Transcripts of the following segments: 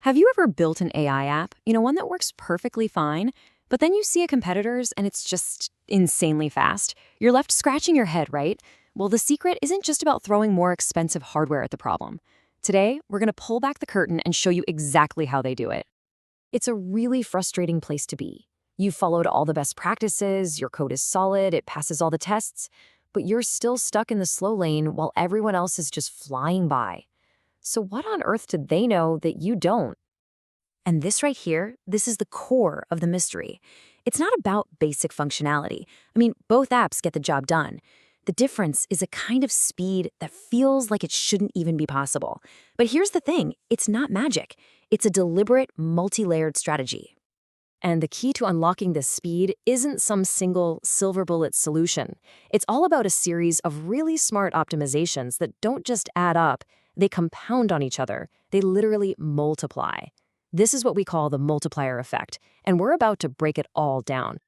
Have you ever built an AI app, one that works perfectly fine, but then you see a competitor's and it's just insanely fast? You're left scratching your head, right? Well, the secret isn't just about throwing more expensive hardware at the problem. Today, we're going to pull back the curtain and show you exactly how they do it. It's a really frustrating place to be. You've followed all the best practices, your code is solid, it passes all the tests, but you're still stuck in the slow lane while everyone else is just flying by. So what on earth did they know that you don't? And this right here, this is the core of the mystery. It's not about basic functionality. Both apps get the job done. The difference is a kind of speed that feels like it shouldn't even be possible. But here's the thing, it's not magic. It's a deliberate, multi-layered strategy. And the key to unlocking this speed isn't some single silver bullet solution. It's all about a series of really smart optimizations that don't just add up, they compound on each other. They literally multiply. This is what we call the multiplier effect, and we're about to break it all down.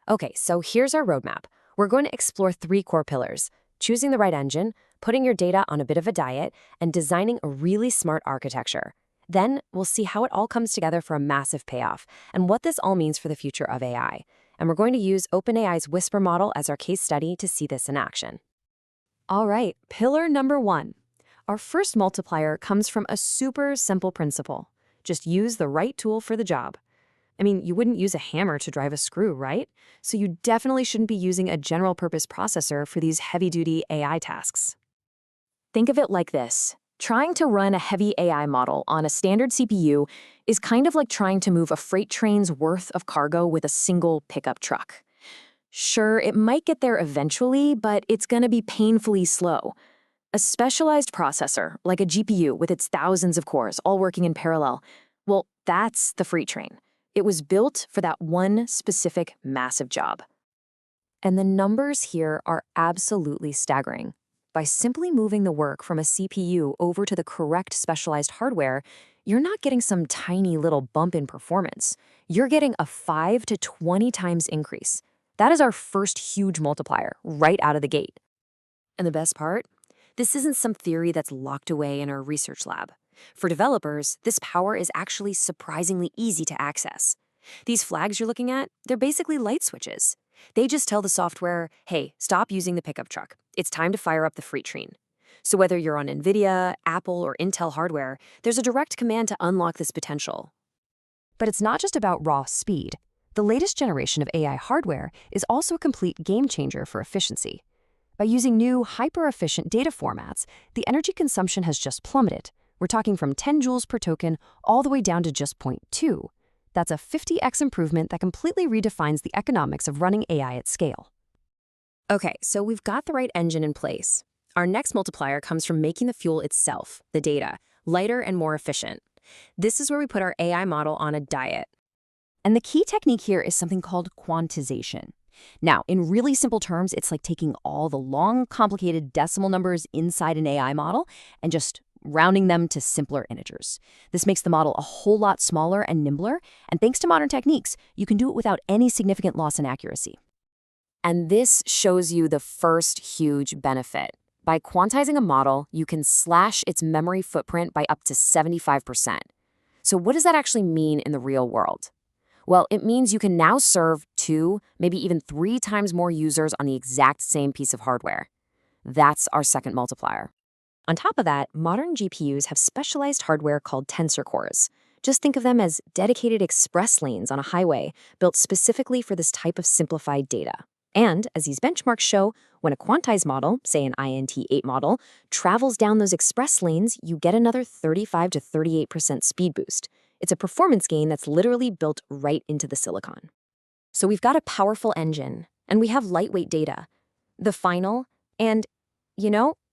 Okay, so here's our roadmap. We're going to explore 3 core pillars: choosing the right engine, putting your data on a bit of a diet, and designing a really smart architecture. Then we'll see how it all comes together for a massive payoff, and what this all means for the future of AI. And we're going to use OpenAI's Whisper model as our case study to see this in action. All right, pillar number 1. Our first multiplier comes from a super simple principle. Just use the right tool for the job. You wouldn't use a hammer to drive a screw, right? So you definitely shouldn't be using a general-purpose processor for these heavy-duty AI tasks. Think of it like this. Trying to run a heavy AI model on a standard CPU is kind of like trying to move a freight train's worth of cargo with a single pickup truck. Sure, it might get there eventually, but it's going to be painfully slow. A specialized processor, like a GPU with its thousands of cores all working in parallel, well, that's the freight train. It was built for that one specific massive job. And the numbers here are absolutely staggering. By simply moving the work from a CPU over to the correct specialized hardware, you're not getting some tiny little bump in performance. You're getting a 5 to 20 times increase. That is our first huge multiplier right out of the gate. And the best part? This isn't some theory that's locked away in our research lab. For developers, this power is actually surprisingly easy to access. These flags you're looking at, they're basically light switches. They just tell the software, hey, stop using the pickup truck. It's time to fire up the freight train. So whether you're on NVIDIA, Apple, or Intel hardware, there's a direct command to unlock this potential. But it's not just about raw speed. The latest generation of AI hardware is also a complete game changer for efficiency. By using new, hyper-efficient data formats, the energy consumption has just plummeted. We're talking from 10 joules per token all the way down to just 0.2. That's a 50x improvement that completely redefines the economics of running AI at scale. Okay, so we've got the right engine in place. Our next multiplier comes from making the fuel itself, the data, lighter and more efficient. This is where we put our AI model on a diet. And the key technique here is something called quantization. Now, in really simple terms, it's like taking all the long, complicated decimal numbers inside an AI model and just rounding them to simpler integers. This makes the model a whole lot smaller and nimbler, and thanks to modern techniques, you can do it without any significant loss in accuracy. And this shows you the first huge benefit. By quantizing a model, you can slash its memory footprint by up to 75%. So what does that actually mean in the real world? Well, it means you can now serve 2, maybe even 3 times more users on the exact same piece of hardware. That's our second multiplier. On top of that, modern GPUs have specialized hardware called tensor cores. Just think of them as dedicated express lanes on a highway built specifically for this type of simplified data. And as these benchmarks show, when a quantized model, say an INT8 model, travels down those express lanes, you get another 35 to 38% speed boost. It's a performance gain that's literally built right into the silicon. So we've got a powerful engine, and we have lightweight data. The final, and,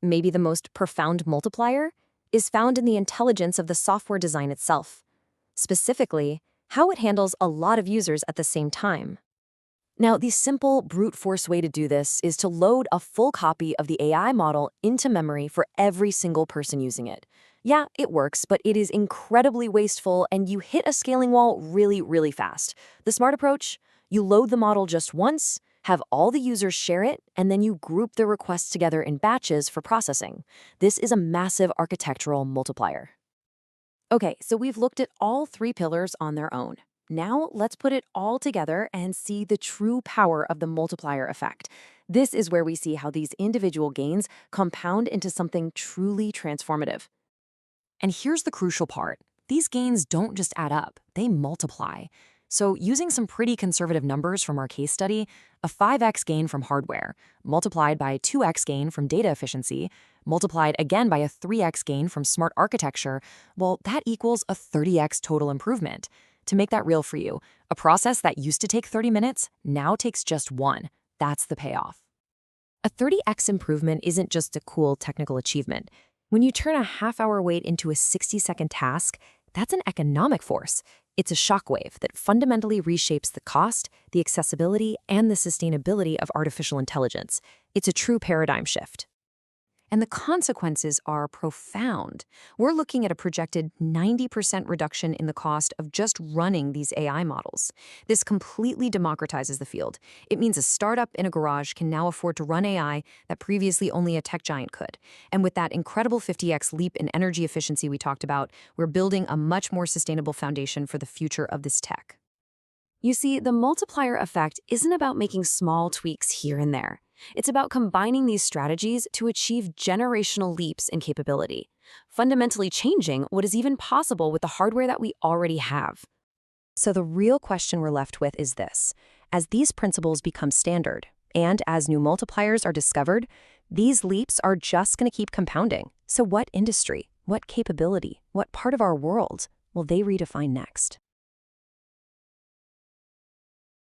maybe the most profound multiplier, is found in the intelligence of the software design itself. Specifically, how it handles a lot of users at the same time. Now, the simple brute force way to do this is to load a full copy of the AI model into memory for every single person using it. Yeah, it works, but it is incredibly wasteful and you hit a scaling wall really, really fast. The smart approach? You load the model just once, have all the users share it, and then you group the requests together in batches for processing. This is a massive architectural multiplier. Okay, so we've looked at all three pillars on their own. Now let's put it all together and see the true power of the multiplier effect. This is where we see how these individual gains compound into something truly transformative. And here's the crucial part. These gains don't just add up, they multiply. So using some pretty conservative numbers from our case study, a 5x gain from hardware, multiplied by a 2x gain from data efficiency, multiplied again by a 3x gain from smart architecture, well, that equals a 30x total improvement. To make that real for you, a process that used to take 30 minutes now takes just one. That's the payoff. A 30x improvement isn't just a cool technical achievement. When you turn a half-hour wait into a 60-second task, that's an economic force. It's a shockwave that fundamentally reshapes the cost, the accessibility, and the sustainability of artificial intelligence. It's a true paradigm shift. And the consequences are profound. We're looking at a projected 90% reduction in the cost of just running these AI models. This completely democratizes the field. It means a startup in a garage can now afford to run AI that previously only a tech giant could. And with that incredible 50x leap in energy efficiency we talked about, we're building a much more sustainable foundation for the future of this tech. You see, the multiplier effect isn't about making small tweaks here and there. It's about combining these strategies to achieve generational leaps in capability, fundamentally changing what is even possible with the hardware that we already have. So the real question we're left with is this. As these principles become standard, and as new multipliers are discovered, these leaps are just going to keep compounding. So what industry, what capability, what part of our world will they redefine next?